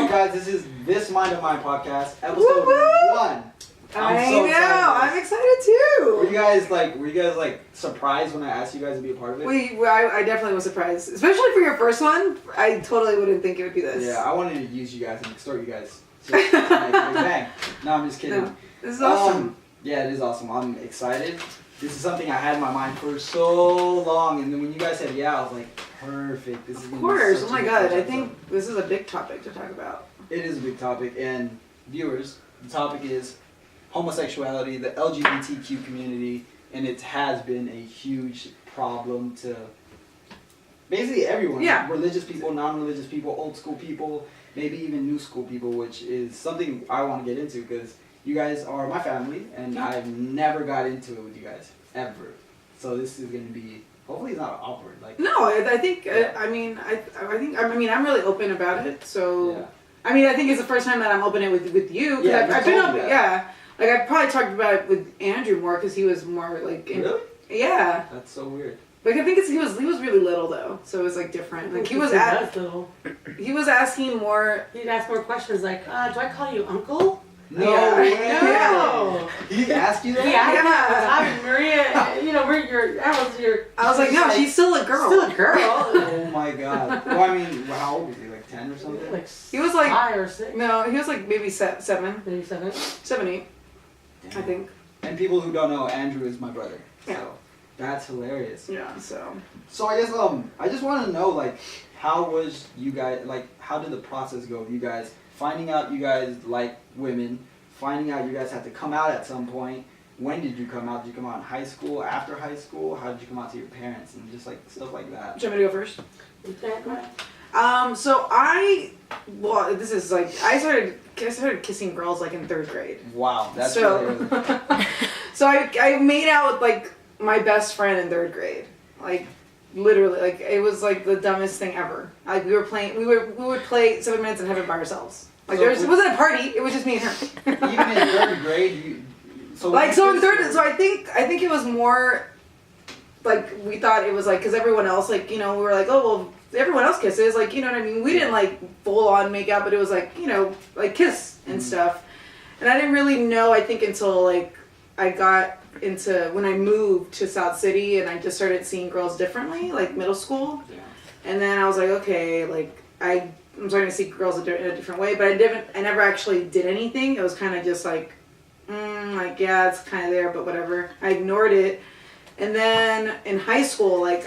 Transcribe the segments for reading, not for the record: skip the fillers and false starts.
guys, this is This Mind of Mine podcast, episode 1. I'm excited too. Were you guys like surprised when I asked you guys to be a part of it? I definitely was surprised, especially for your first one. I totally wouldn't think it would be this. Yeah, I wanted to use you guys and extort you guys. So, like, bang. No, I'm just kidding. No, this is awesome. Yeah, it is awesome. I'm excited. This is something I had in my mind for so long, and then when you guys said yeah, I was like, perfect. This is. Of course. Oh my god, I think this is a big topic to talk about. It is a big topic, and viewers, the topic is homosexuality, the LGBTQ community, and it has been a huge problem to basically everyone. Yeah. Religious people, non-religious people, old school people, maybe even new school people, which is something I want to get into because you guys are my family, and I've never got into it with you guys, ever. So this is going to be, hopefully it's not awkward. Like no, I think, yeah. I mean, I'm really open about it, so... Yeah. I mean, I think it's the first time that I'm opening it with you. Yeah, I've been open, yeah. Like, I've probably talked about it with Andrew more because he was more, like... Really? Yeah. That's so weird. Like, I think he was really little, though, so it was, like, different. Like, he was asking more... He'd ask more questions, like, do I call you uncle? No way. No. He asked you that? Yeah. Maria, you know, I was like, no, she's still a girl. Still a girl. Oh my god. Well, I mean, how old was he? Like 10 or something? Like he was like 5 or 6. No, he was like maybe 7. Maybe 7. 7, 8. Damn. I think. And people who don't know, Andrew is my brother. So Yeah. that's hilarious. Yeah. So I guess I just want to know, like, how was you guys, like, how did the process go of you guys finding out you guys like women, finding out you guys had to come out at some point? When did you come out? Did you come out in high school, after high school? How did you come out to your parents and just like stuff like that? do you want me to go first? This is like I started kissing girls like in 3rd grade. Wow, that's so. really So I made out with like my best friend in 3rd grade, like literally, like it was like the dumbest thing ever. Like we would play 7 Minutes in Heaven by ourselves. Like it wasn't a party. It was just me and her. Even in 3rd grade, so in 3rd. So I think it was more like we thought it was like because everyone else like we were like, oh well, everyone else kisses, like, you know what I mean? We didn't like full on make out, but it was like, like kiss and stuff. And I didn't really know, I think, until like I got into when I moved to South City and I just started seeing girls differently, like middle school. Yeah. And then I was like, okay, like I'm starting to see girls in a different way, but I never actually did anything. It was kind of just like, like, yeah, it's kind of there, but whatever. I ignored it. And then in high school, like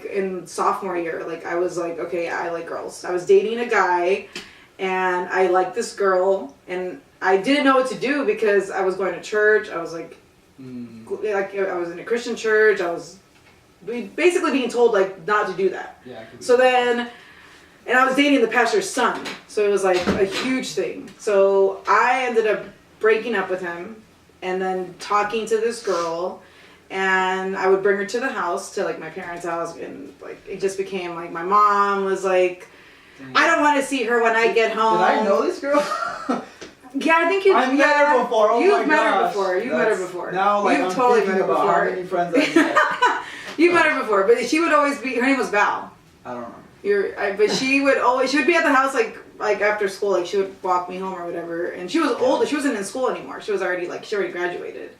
in sophomore year, like I was like, okay, I like girls. I was dating a guy and I liked this girl and I didn't know what to do because I was going to church. I was like I was in a Christian church. I was basically being told like not to do that. Yeah. So then, and I was dating the pastor's son. So it was like a huge thing. So I ended up breaking up with him and then talking to this girl. And I would bring her to the house, to like my parents' house, and like it just became like my mom was like, I don't want to see her when I get home. Did I know this girl? Yeah, I think you've met her before. Oh you've met her before. You've met her before. Now, like, you've I'm totally thinking met her about before. how many friends I've met. You've met her before, but she would always be. Her name was Val. I don't know. But she would be at the house like after school, like she would walk me home or whatever. And she was older. She wasn't in school anymore. She already graduated.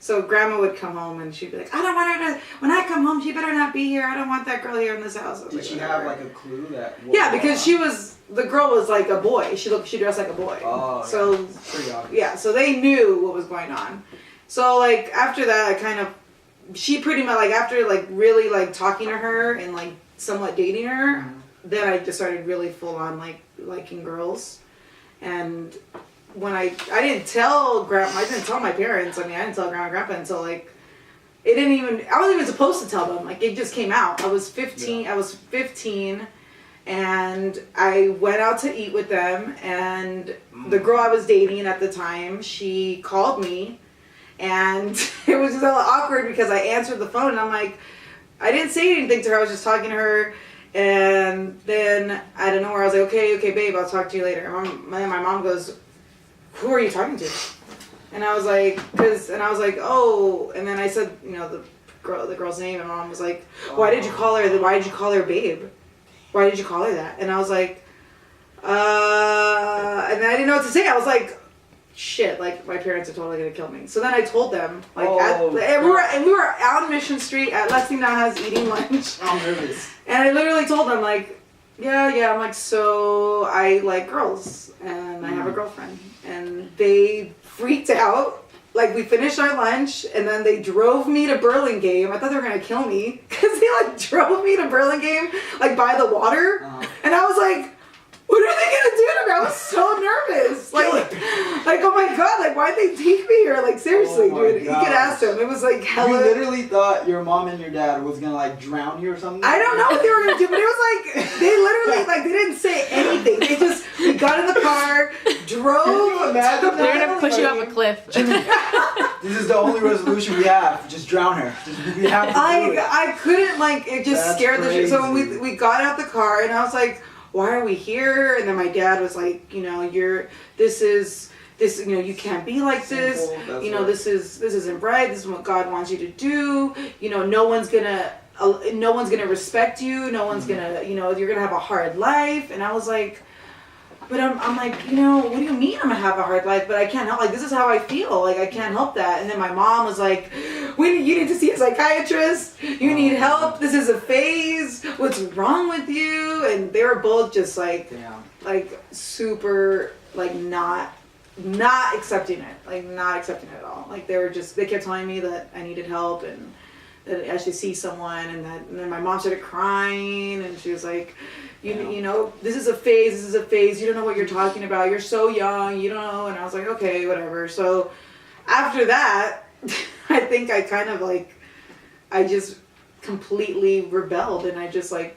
So grandma would come home and she'd be like, I don't want her to, when I come home, she better not be here. I don't want that girl here in this house. Did she have like a clue that? Yeah, because the girl was like a boy. She dressed like a boy. Oh, so yeah. Pretty obvious. Yeah, so they knew what was going on. So like after that, she pretty much like after like really like talking to her and like somewhat dating her, then I just started really full on like liking girls. And when I didn't tell my parents. I mean, I didn't tell grandma and grandpa until like I wasn't even supposed to tell them. Like it just came out. I was 15. Yeah. I was 15, and I went out to eat with them. And the girl I was dating at the time, she called me, and it was just a little awkward because I answered the phone and I'm like, I didn't say anything to her. I was just talking to her. And then out of nowhere, I was like, okay, babe, I'll talk to you later. And my mom goes, who are you talking to? And I was like, oh, and then I said, the girl's name, and mom was like, why did you call her babe? Why did you call her that? And I was like, And then I didn't know what to say. I was like, shit, like my parents are totally gonna kill me. So then I told them, like, and we were out on Mission Street at Leslie Naha's eating lunch. I'm nervous. And I literally told them, like, yeah, I'm like, so I like girls and I have a girlfriend. And they freaked out. Like, we finished our lunch, and then they drove me to Burlingame. I thought they were going to kill me, because they, like, drove me to Burlingame, like, by the water. And I was like, what are they going to do to me? I was so nervous. Like, oh my God, like, why'd they take me here? Like, seriously, dude. gosh. You could ask them. It was, like, hella... You literally thought your mom and your dad was going to, like, drown you or something? I don't know what they were going to do, but it was, like, they literally, like, they didn't say anything. They just, we got in the car, drove... They're They're gonna push you off a cliff. This is the only resolution we have. Just drown her. We have to do it. I couldn't, like, it just That's scared the shit. So when crazy. we got out the car, and I was like, why are we here? And then my dad was like, you know, you know, you can't be like this. Simple, You know, right. this isn't right. This is what God wants you to do. You know, no one's gonna respect you. No one's gonna, you know, you're gonna have a hard life. And I was like, but I'm like, you know, what do you mean I'm gonna have a hard life? But I can't help, like, this is how I feel. Like, I can't help that. And then my mom was like, you need to see a psychiatrist. You need help. This is a phase. What's wrong with you? And they were both just like, Damn. like super, like not accepting it. Like not accepting it at all. Like they kept telling me that I needed help and that I should see someone, and then my mom started crying, and she was like, you know, this is a phase, you don't know what you're talking about, you're so young, you don't know. And I was like, okay, whatever. So after that, I think I kind of like, I just completely rebelled, and I just like,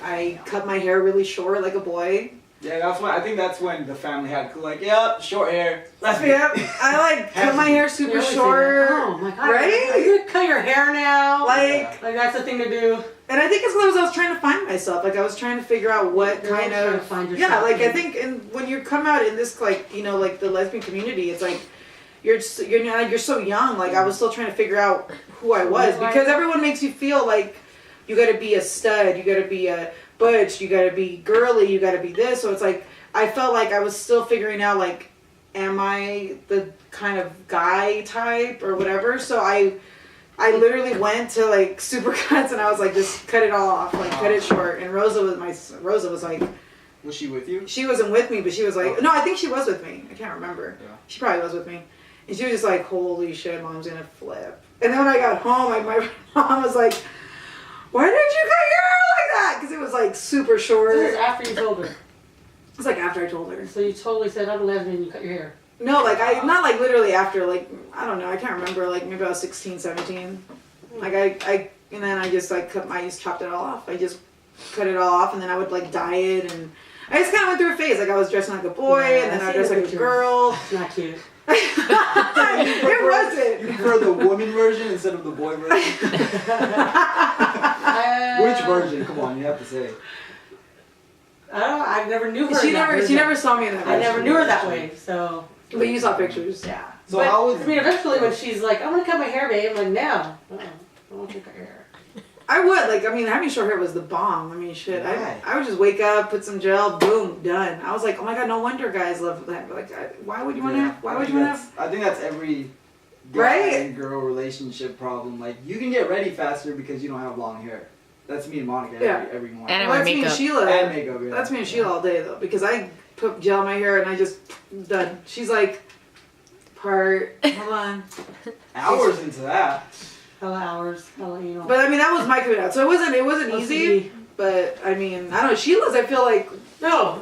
I cut my hair really short like a boy. Yeah, I think that's when the family had like, yeah, short hair. Let's be Yeah, I like cut my hair super You always say short. that. Oh my God. Right? Are you gonna cut your hair now? Like, that's the thing to do. and I think it's because I was trying to find myself. Like I was trying to figure out what You're kind always trying of to find yourself. yeah. Like I think, and when you come out in this, like, you know, like the lesbian community, it's like you're so young. Like I was still trying to figure out who I was, because everyone makes you feel like you got to be a stud, you got to be a butch, you got to be girly, you got to be this. So it's like I felt like I was still figuring out, like, am I the kind of guy type or whatever. So I literally went to like Supercuts, and I was like, just cut it all off, like cut it short. And Rosa was like, Was she with you? she wasn't with me, but she was like, no, I think she was with me. I can't remember. Yeah. She probably was with me. And she was just like, holy shit, Mom's gonna flip. And then when I got home, my mom was like, why did you cut your hair like that? Because it was like super short. This is after you told her. It's like after I told her. So you totally said, I'm a lesbian, you cut your hair. No, like not like literally after, like, I don't know, I can't remember, like maybe I was 16, 17. Like I and then I just like I just chopped it all off. I just cut it all off, and then I would like dye it, and I just kind of went through a phase. Like I was dressing like a boy, and then I dressed like a girl. It's not cute. It wasn't. You prefer the woman version instead of the boy version? Which version? Come on, you have to say. I don't know. I never knew her. She in that never version. saw me in that. I version. never knew her that way. So. But you saw pictures. Yeah. So But, how was? I mean, eventually when she's like, I'm gonna cut my hair, babe. I'm like, no. I want you to cut your hair. I would, like, I mean, having short hair was the bomb. I mean, shit. Right. I would just wake up, put some gel, boom, done. I was like, oh my God, no wonder guys love that. Like, why would you want to have? Why would you want to have? I think that's every guy Right? and girl relationship problem. Like, you can get ready faster because you don't have long hair. That's me and Monica Yeah. every morning. And I Well, wear that's me and makeup. Sheila. And makeup, yeah. That's me and Sheila all day though, because I put gel in my hair and I just done. She's like, hold on. Hours into that. Hella hours. Hella, you know. But I mean, that was my coming out, so it wasn't easy. OCD. But I mean, I don't know. Sheila's, I feel like No.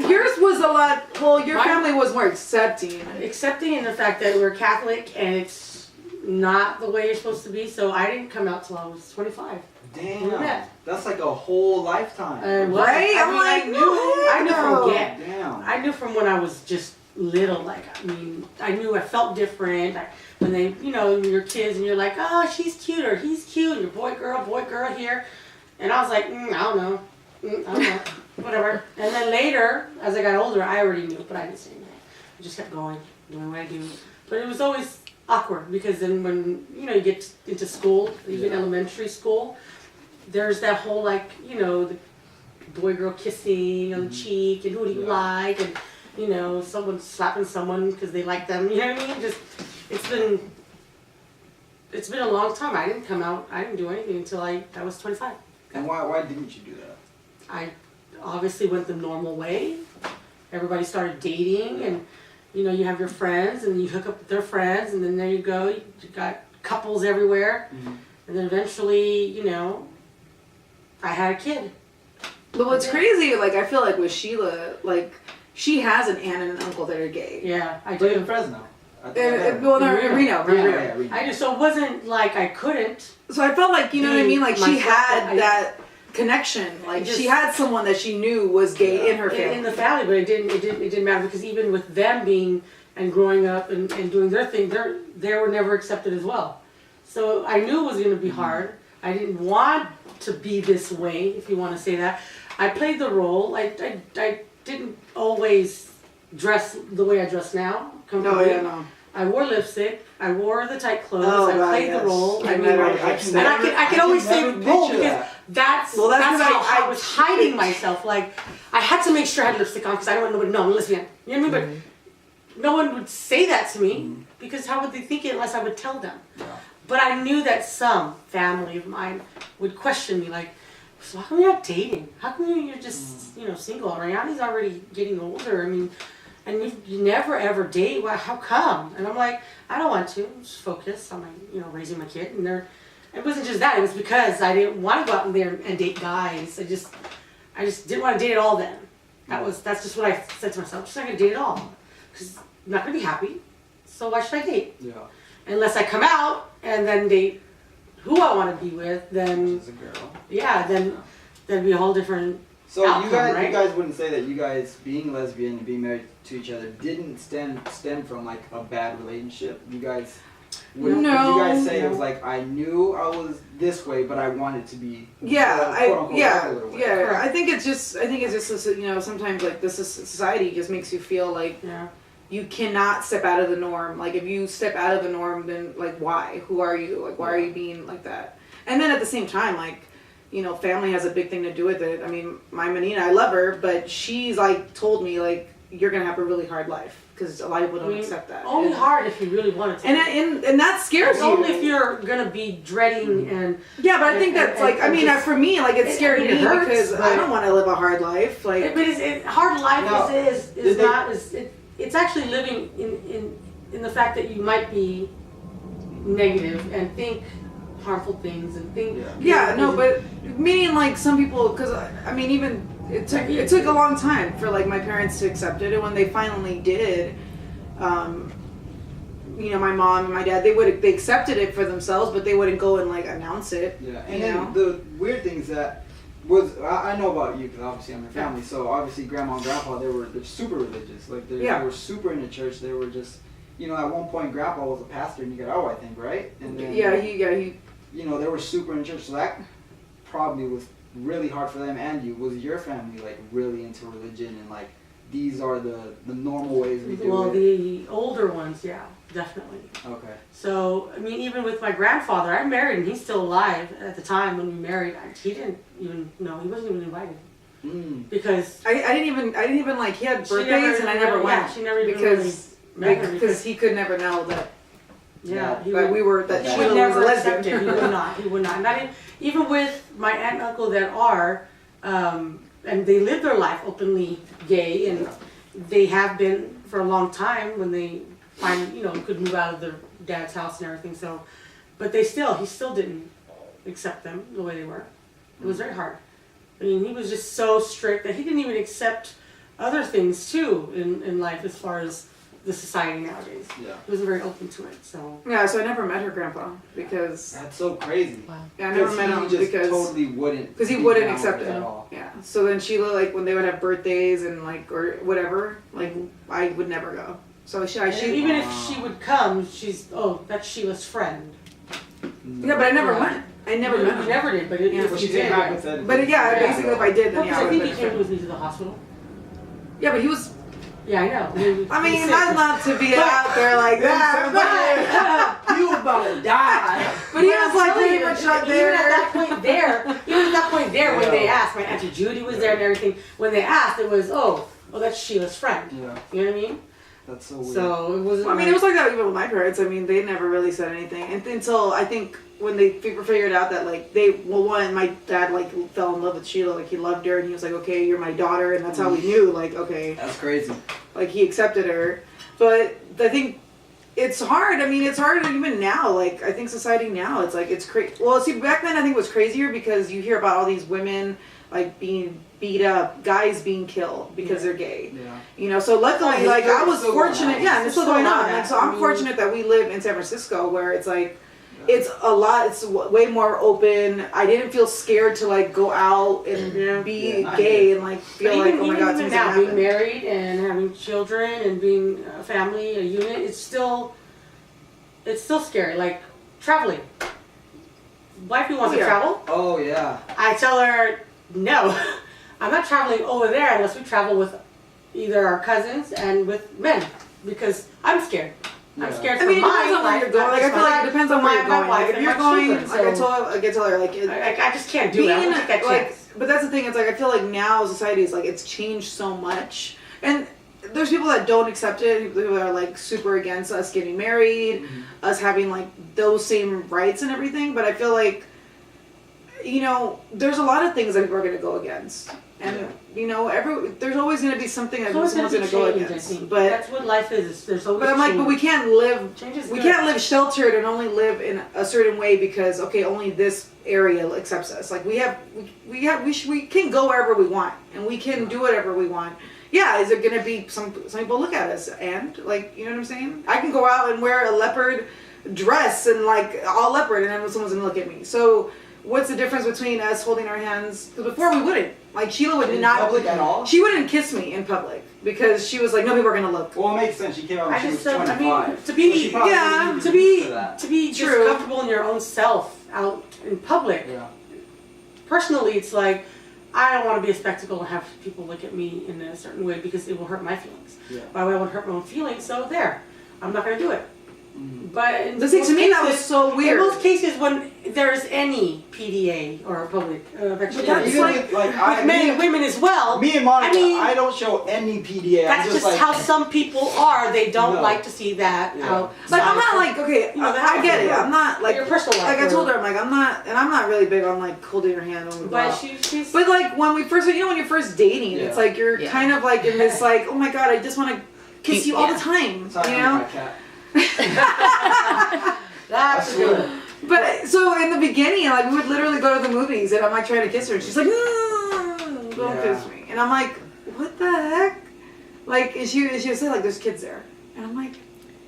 yours was a lot. Well, your My- family was more accepting. Accepting in the fact that we're Catholic and it's not the way you're supposed to be. So I didn't come out till I was 25. Damn. Yeah. That's like a whole lifetime. Right? I I'm mean, like, I knew no. from get. Damn. I knew from when I was just little, like, I mean, I knew I felt different. Like, when they, you know, you're kids and you're like, oh, she's cute or he's cute, and you're boy, girl here. And I was like, I don't know. I don't know. Whatever. And then later, as I got older, I already knew, but I didn't say anything. I just kept going, doing what I do. But it was always awkward because then when, you know, you get into school, even elementary school, there's that whole, like, you know, boy girl kissing on the cheek and who do you like, and you know, someone slapping someone because they like them. You know what I mean? Just it's been a long time. I didn't do anything until I was 25. And why didn't you do that? I obviously went the normal way. Everybody started dating, and you know, you have your friends, and you hook up with their friends, and then there you go. You got couples everywhere, and then eventually, you know, I had a kid. But what's crazy, like I feel like with Sheila, like she has an aunt and an uncle that are gay. Yeah, I But in do. Fresno. Well, no, in Reno. Reno. I just, so it wasn't like I couldn't. So I felt like, you know what I mean? Like she had myself, that connection. Like she had someone that she knew was gay in her family. In the family, but it didn't matter, because even with them being and growing up and doing their thing, they were never accepted as well. So I knew it was going to be hard. I didn't want to be this way, if you want to say that. I played the role. I didn't always dress the way I dress now. No. I wore lipstick. I wore the tight clothes. Oh, I God, played yes. the role. I I mean, never- I could always say never role picture because that. that's because how I I was hiding myself. Like I had to make sure I had lipstick on because I didn't want nobody to know I'm lesbian. You know what I mean? But no one would say that to me because how would they think it unless I would tell them? Yeah. But I knew that some family of mine would question me, like, so how come you're not dating? How come you're just, you know, single? Rayani's already getting older. I mean, and you never ever date. Well, how come? And I'm like, I don't want to. I'm just focused on my, you know, raising my kid. And it wasn't just that. It was because I didn't want to go out there and date guys. I just didn't want to date at all then. That's just what I said to myself. I'm just not gonna date at all because I'm not gonna be happy. So why should I date? Yeah. Unless I come out and then date who I want to be with, then She's a girl. yeah, then that'd be a whole different. So outcome, you guys, right? you guys wouldn't say that you guys being lesbian and being married to each other didn't stem from like a bad relationship. You guys, would you guys say it was like I knew I was this way, but I wanted to be quote-unquote regular way? Yeah. I think it's just you know, sometimes like this is society just makes you feel like you cannot step out of the norm. Like if you step out of the norm, then like why? Who are you? Like why are you being like that? And then at the same time, like, you know, family has a big thing to do with it. I mean, my Menina, I love her, but she's like told me like you're gonna have a really hard life because a lot of people don't accept that. Only hard if you really wanted to. And that scares you. Only if you're gonna be dreading and. Yeah, but I think that's like I mean, for me, like it scared me hurts, because I don't want to live a hard life. Like, But hard life is not it's actually living in the fact that you might be negative and think harmful things and think. Yeah, no, but meaning like some people, because I mean, even it took a long time for like my parents to accept it, and when they finally did, you know, my mom and my dad, they accepted it for themselves, but they wouldn't go and like announce it. Yeah, and then the weird thing is that I know about you because obviously I'm your family. So obviously grandma and grandpa they're super religious. Like they were super into church. They were just, you know, at one point grandpa was a pastor in Nicaragua, I think, right? And then, he. You know, they were super into church, so that probably was really hard for them and you. Was your family like really into religion and like these are the normal ways we do it? Well, the older ones, yeah, definitely. Okay. So, I mean, even with my grandfather, I married and he's still alive at the time when we married. He didn't even know, he wasn't even invited. Because I didn't even like, he had birthdays and I never went. Yeah, she never even because he could never know that. Yeah, he would Sheila never accept it. He would not. He would not. Not even with my aunt and uncle that are, and they live their life openly gay, and they have been for a long time when they could move out of their dad's house and everything. So, but he still didn't accept them the way they were. It was very hard. I mean, he was just so strict that he didn't even accept other things too in life as far as the society nowadays. Yeah. He wasn't very open to it, so. Yeah, so I never met her grandpa because. That's so crazy. Wow. Yeah, I never met him because totally wouldn't. Because he wouldn't accept it at all. Yeah. So then Sheila, like when they would have birthdays and like or whatever, like I would never go. So even if she would come, that's Sheila's friend. Yeah, but I never went. I never met him. You never did, but if you did. But yeah, basically if I did, then yeah. I think he came with me to the hospital. Yeah, but he was. Yeah, I know. I mean, not to be out there like that, but You about to die. But he was like pretty much not there. Even at that point there, when they asked, my Auntie Judy was there and everything. When they asked, it was, oh, that's Sheila's friend. Yeah. You know what I mean? That's so weird. So it wasn't. I mean, it was like that even with my parents. I mean, they never really said anything until I think when they figured out that like my dad like fell in love with Sheila, like he loved her, and he was like, okay, you're my daughter, and that's how we knew, like, okay, that's crazy. Like he accepted her. But I think it's hard. I mean, it's hard even now. Like I think society now, it's like it's crazy. Well, see, back then I think it was crazier because you hear about all these women like being beat up, guys being killed because they're gay. Yeah. You know, so luckily, like I was fortunate. Yeah, and it's still going on. Like, so I'm fortunate that we live in San Francisco, where it's like, it's a lot. It's way more open. I didn't feel scared to like go out and be gay and like feel like, oh my god, even now being married and having children and being a family, a unit, it's still scary. Like traveling. Wifey wants to travel. Oh yeah. I tell her no. I'm not traveling over there unless we travel with either our cousins and with men because I'm scared. I'm scared for it depends on where you're going. Like I feel like it depends on where you're going. Like if you're going, like I told her, like I just can't do it. I don't take that chance. But that's the thing. It's like I feel like now society is like it's changed so much, and there's people that don't accept it. People who are like super against us getting married, us having like those same rights and everything. But I feel like, you know, there's a lot of things that people are going to go against. And you know, there's always going to be something that someone's going to go against. But that's what life is. There's always. But I'm like, but we can't live. We can't live sheltered and only live in a certain way because only this area accepts us. Like we can go wherever we want and we can do whatever we want. Yeah, is it going to be some people look at us and like, you know what I'm saying? I can go out and wear a leopard dress and like all leopard and then someone's going to look at me. So. What's the difference between us holding our hands? Because before we wouldn't. Like Sheila would not. In public at all? She wouldn't kiss me in public because she was like, no people are gonna look. Well, it makes sense. She came out when she was 25. I mean, to be just comfortable in your own self out in public. Yeah. Personally, it's like I don't want to be a spectacle and have people look at me in a certain way because it will hurt my feelings. Yeah. Why would I want to hurt my own feelings? So there, I'm not gonna do it. But to me that was so weird. In most cases, when there's any PDA or public with men and women as well. Me and Monica, I don't show any PDA. That's just how some people are. They don't like to see that out. Like I'm not like I get it. I'm not like your personal life. Like I told her, I'm like I'm not really big on like holding her hand. But she's. But like when we first, when you're first dating, it's like you're kind of like in this like, oh my god, I just want to kiss you all the time. You know. That's good. But so in the beginning, like we would literally go to the movies, and I'm like trying to kiss her, and she's like, "No, don't kiss me." And I'm like, "What the heck?" Like, and she would say like, "There's kids there," and I'm like,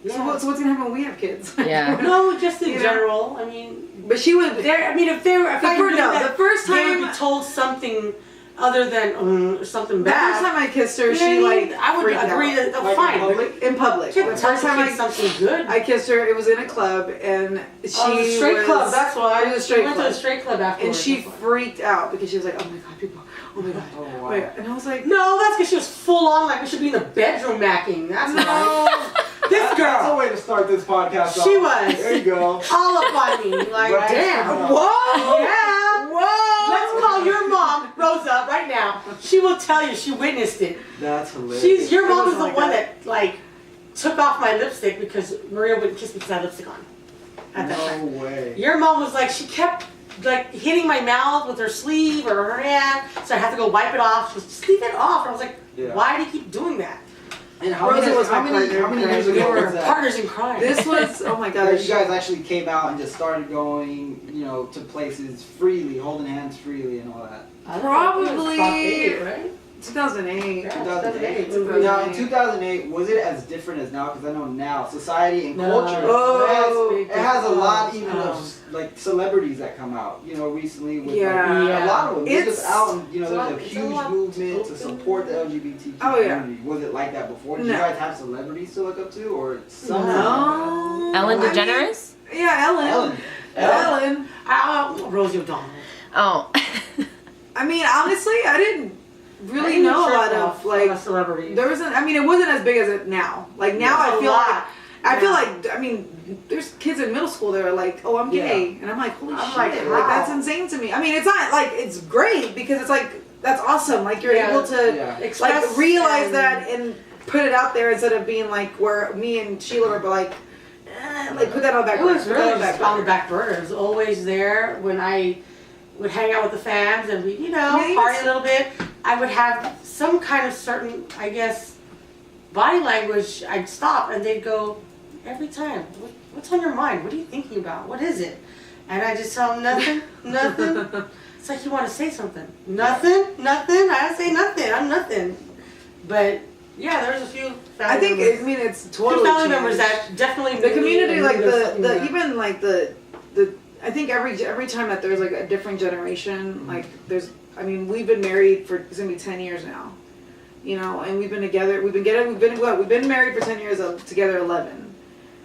"So what's gonna happen when we have kids?" Yeah. No, just in general. I mean, but she would. The first time they would be told something. Other than something bad. The first time I kissed her, she like I would agree that fine in public. The first time I something good. I kissed her. It was in a club, and she was a straight club. That's why it was a straight club. Went to a straight club afterwards. And she freaked out because she was like, "Oh my god, people! Oh my god!" Oh, wow. Oh my god. And I was like, "No, that's because she was full on. Like we should be in the bedroom macking. That's no." This girl. That's a way to start this podcast. She was. There you go. All up on me. Like, damn. Whoa. Yeah. Whoa. Let's call your mom, Rosa, right now. She will tell you she witnessed it. That's hilarious. Your mom is the one that like took off my lipstick because Maria wouldn't kiss me because I had lipstick on. At that time. No way. Your mom was like, she kept like hitting my mouth with her sleeve or her hand, so I had to go wipe it off. She was just leave it off. And I was like, why do you keep doing that? And how many years ago was that? Partners in crime. This was, oh my god. You guys actually came out and just started going, you know, to places freely, holding hands freely and all that. Probably, right? 2008. Yeah, 2008. Now, in 2008, was it as different as now? Because I know now, society and culture, it has a lot even of like celebrities that come out, you know, recently with a lot of them. They're just out and, you know, there's a huge movement to support the LGBT community. Was it like that before? Did you guys have celebrities to look up to or something? No. Ellen DeGeneres? Ellen. Rosie O'Donnell. Oh. I mean, honestly, I didn't really know a lot of like celebrities. There wasn't. I mean, it wasn't as big as it now. Like now, I feel like I feel like, I mean, there's kids in middle school that are like, oh, I'm gay. And I'm like, holy shit. like, Like, wow. that's insane to me. I mean, it's not like, it's great because it's like, that's awesome. Like, you're able to, like, realize that and put it out there instead of being like, where me and Sheila were like, like, put that on the back It burner. was Put that really just on the back burner. It was always there when I would hang out with the fans and we, you know, Yeah, party a little bit. I would have some kind of certain, I guess, body language. I'd stop and they'd go, every time, what's on your mind? What are you thinking about? What is it? And I just tell them nothing, nothing. It's like you want to say something. Nothing, nothing. I say nothing. I'm nothing. But yeah, there's a few family I think, members. I mean, it's Few totally family changed. members that definitely The community, knew like there's something the there. even like the I think every time that there's like a different generation, like there's, I mean, we've been married for, it's gonna be 10 years now, you know, and we've been together, we've been married for 10 years, together 11,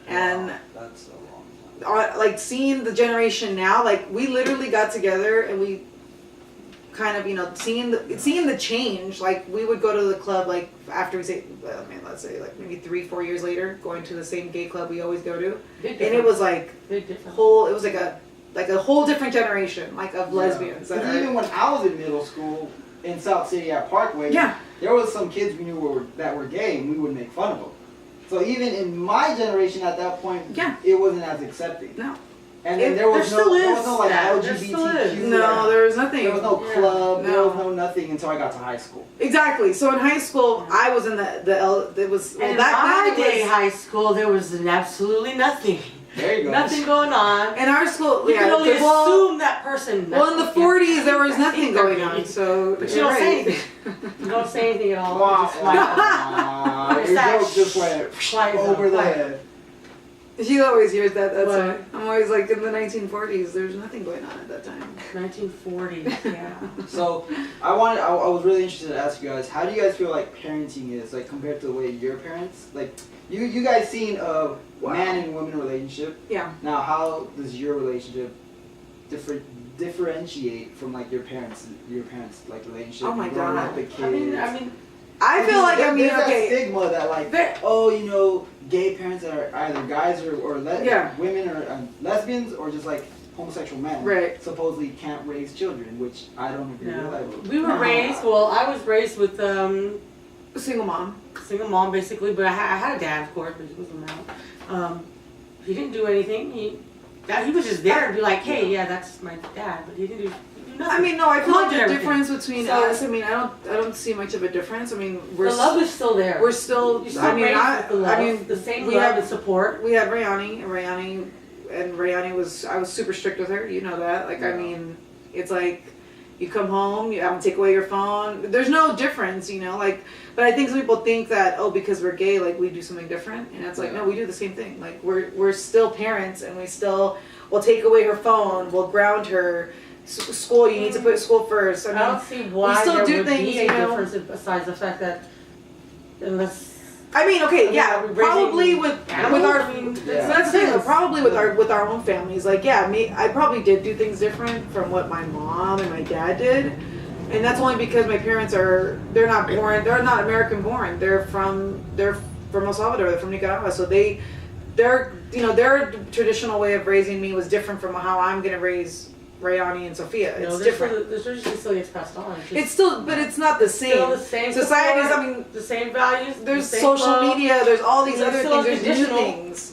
and That's a long time. like seeing the generation now, like we literally got together and we kind of, you know, seeing the change. Like we would go to the club like after we say, well, I mean, let's say like maybe 3-4 years later, going to the same gay club we always go to, Big and it was like Big difference. whole, it was like a whole different generation like of lesbians that Because are, even when I was in middle school in South City at Parkway, yeah, there was some kids we knew that were gay and we would make fun of them. So even in my generation at that point, Yeah. it wasn't as accepting. no, And then It- there was there no still like is that. There still is. LGBTQ. no, there was nothing. There was no Yeah. club. There No. was no nothing until I got to high school. Exactly. So in high school, I was in it was, well, And in back my then it day, was, high school, there was absolutely nothing. There you go. Nothing going on. in our school, You yeah, can only well, assume that person. well, in the 40s, there was nothing going Right. on, so But you you're don't say right. anything. You don't say anything at all. Wah, You just smile. wah. It's Your that joke just went flies over up. the head. She always hears that. That's What? why I'm always like, in the 1940s, there's nothing going on at that time. 1940s, yeah. So I was really interested to ask you guys, how do you guys feel like parenting is like compared to the way your parents, like you guys seen a man and woman relationship. Yeah. Now how does your relationship differentiate from like your parents like relationship? Oh my growing God. up with kids? I mean, I feel like, I mean, there's that okay. stigma that like, There- oh, you know, gay parents are either guys or Yeah. women or lesbians or just like homosexual men Right. supposedly can't raise children, which I don't agree with. no. We were raised, well, I was raised with Single mom. single mom basically, but I had a dad, of course, but he wasn't around. He didn't do anything. He was just there to be like, hey, yeah, that's my dad, but he didn't do nothing. I mean, no, I feel Mom like did the everything. difference between So- us, I mean, I don't see much of a difference. I mean, the love is still there. we're still, You're still I mean, raised with the love, I mean, the same we love have- and support. we had Rayani, I was super strict with her, you know that. Like, I Yeah. mean, it's like, you come home, I don't take away your phone. There's no difference, you know, like, but I think some people think that, oh, because we're gay, like, we do something different. And it's like, Yeah. no, we do the same thing. Like, we're still parents and we still will take away her phone, we'll ground her. School, you need to put school first. I I mean, don't see why still there do would things, be a you know. difference besides the fact that unless okay, I mean, yeah, are we probably raising with animals? our, I mean, Yeah. that's the thing, though, it is. probably with our own families. Like, yeah, I probably did do things different from what my mom and my dad did, and that's only because my parents they're not American born. They're from El Salvador. They're from Nicaragua, so their traditional way of raising me was different from how I'm gonna raise Rayani and Sophia. You know, It's there's different. The tradition still gets passed on. It's just It's still, but it's not the same. still the same Societies, support, I mean, the same values. there's the same social love. media, there's all these There's other still things, there's new conditional. things.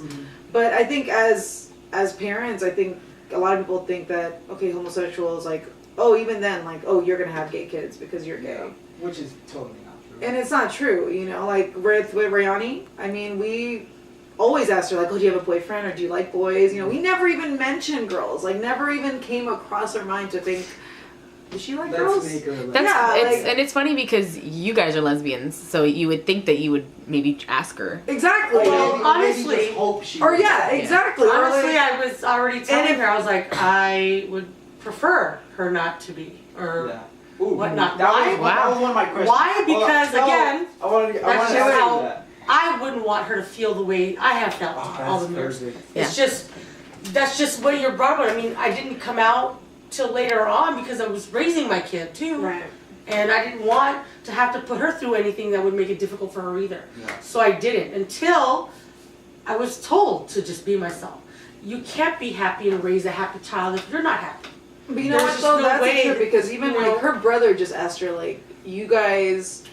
But I think as parents, I think a lot of people think that, okay, homosexual is like, oh, even then, like, oh, you're gonna have gay kids because you're gay. Yeah, which is totally not true. And it's not true, you know, like with Rayani, I mean, we always asked her, like, oh, do you have a boyfriend or do you like boys? You know, we never even mentioned girls, like, never even came across our mind to think, does she like girls? Let's make her like, That's Yeah, and it's funny because you guys are lesbians, so you would think that you would maybe ask her. Exactly. Well, maybe honestly- just hope she Or was yeah, like- exactly. Or Honestly, like- I was already telling her, I was like, I would prefer her not to be, or Yeah. Ooh, whatnot. That Why? was one of my questions. Why? Hold on. Because, No, again, I wanted to that's ask just you how that. I wouldn't want her to feel the way I have felt Oh, all that's the years. perfect. It's just, that's just what you're brought up. I mean, I didn't come out till later on because I was raising my kid too. Right. And I didn't want to have to put her through anything that would make it difficult for her either. Yeah. So I didn't until I was told to just be myself. You can't be happy and raise a happy child if you're not happy. But you know There's what just though? no That's way true that, because even you know, like her brother just asked her like, you guys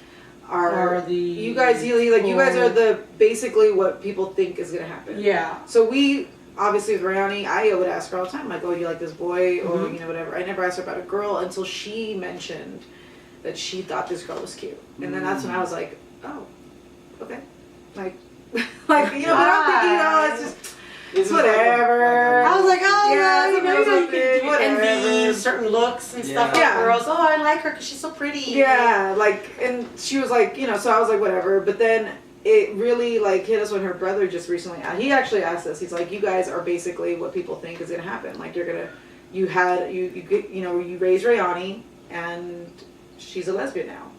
are the you guys are the basically what people think is gonna happen. Yeah. So we obviously with Rayani, I would ask her all the time like, oh, you like this boy or Mhm. you know whatever. I never asked her about a girl until she mentioned that she thought this girl was cute, and then that's when I was like, oh, okay, like like you know, but I'm thinking, you know, it's just. It's whatever. I was like, oh, yeah, you know, you can whatever. envy certain looks and stuff Yeah. like girls. Oh, I like her because she's so pretty. Yeah, like, and she was like, you know, so I was like, whatever. But then it really like hit us when her brother just recently, he actually asked us, he's like, you guys are basically what people think is going to happen. Like, you raised Rayani and she's a lesbian now.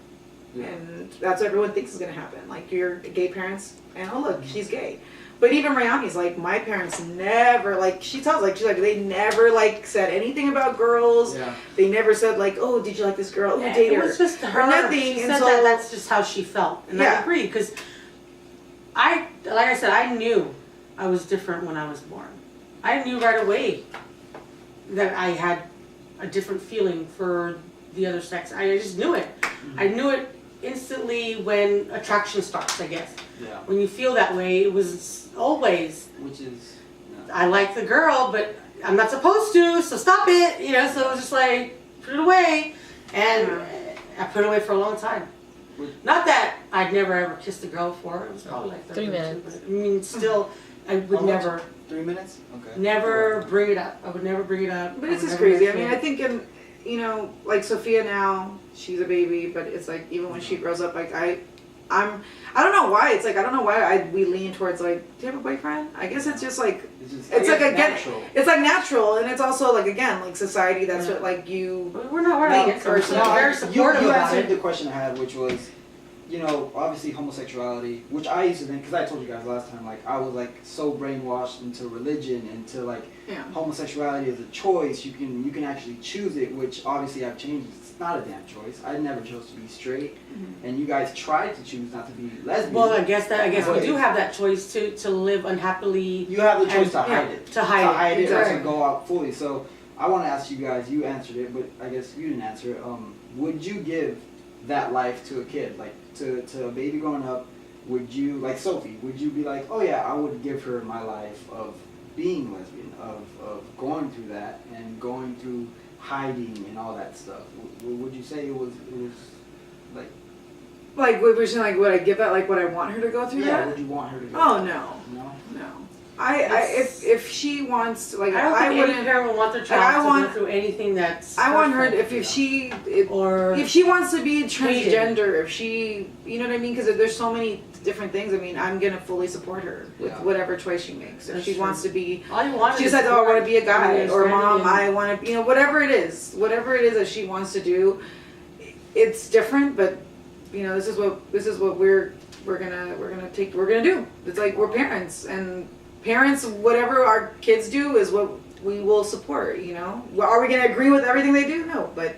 Yeah. And that's what everyone thinks is going to happen. Like, you're gay parents and oh, look, she's gay. But even Rayani's like, my parents never, like, she's like, they never, like, said anything about girls. Yeah. They never said, like, oh, did you like this girl? Oh, Yeah, date her. it was just her. Or nothing. She and said so, that's just how she felt. And I agree, because like I said, I knew I was different when I was born. I knew right away that I had a different feeling for the other sex. I just knew it. Mm-hmm. I knew it instantly when attraction starts, I guess. Yeah. When you feel that way, it was always. Which is. No. I like the girl, but I'm not supposed to, so stop it. You know, so it was just like, put it away. And I put it away for a long time. Not that I'd never ever kissed a girl before. It was probably like 3 minutes. But, I mean, still, I would never. 3 minutes? Okay. Never bring it up. I would never bring it up. But it's just crazy. I mean, I think you know, like Sophia now, she's a baby, but it's like even when she grows up, like I don't know why. It's like I don't know why we lean towards like, do you have a boyfriend? I guess it's just like it's like again, natural. It's like natural, and it's also like again like society. That's what like you. We're not against her. She's very supportive. You about answered it. the question I had, which was, you know, obviously homosexuality, which I used to think, because I told you guys last time, like I was like so brainwashed into religion, into like homosexuality as a choice. You can actually choose it, which obviously I've changed. It's not a damn choice. I never chose to be straight, and you guys tried to choose not to be lesbian. Well, I guess we do have that choice to live unhappily. You have the choice to hide it. To hide it. Or to go out fully. So I want to ask you guys. You answered it, but I guess you didn't answer it. Would you give that life to a kid, like to a baby growing up? Would you, like Sophie, would you be like, oh yeah, I would give her my life of being lesbian, of going through that and going through hiding and all that stuff? Would you say it was like what we're saying, like would I give that, like would I want her to go through that? Yeah, would you want her to go through that? No. If she wants, like, I don't think any parent would want their child to go through anything that's. I want her if she wants to be transgender, if she, you know what I mean? Because there's so many different things. I mean, I'm gonna fully support her with whatever choice she makes. If she wants to be, she decides, oh, I want to be a guy, or mom, I want to, you know, whatever it is that she wants to do. It's different, but you know, this is what we're gonna do. It's like we're parents and. Parents, whatever our kids do is what we will support, you know? Are we going to agree with everything they do? No, but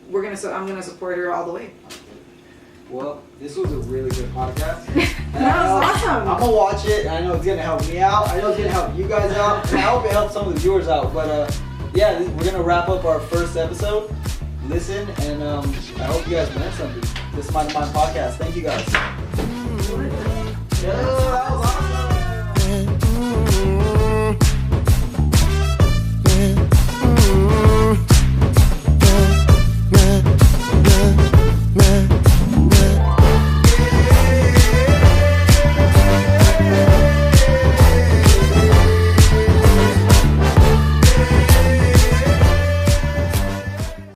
I'm going to support her all the way. Well, this was a really good podcast. That was awesome. I'm going to watch it, and I know it's going to help me out. I know it's going to help you guys out, and I hope it helps some of the viewers out. But yeah, we're going to wrap up our first episode. Listen, and I hope you guys learned something. This is my podcast. Thank you guys. Mm-hmm. Yeah, that was awesome.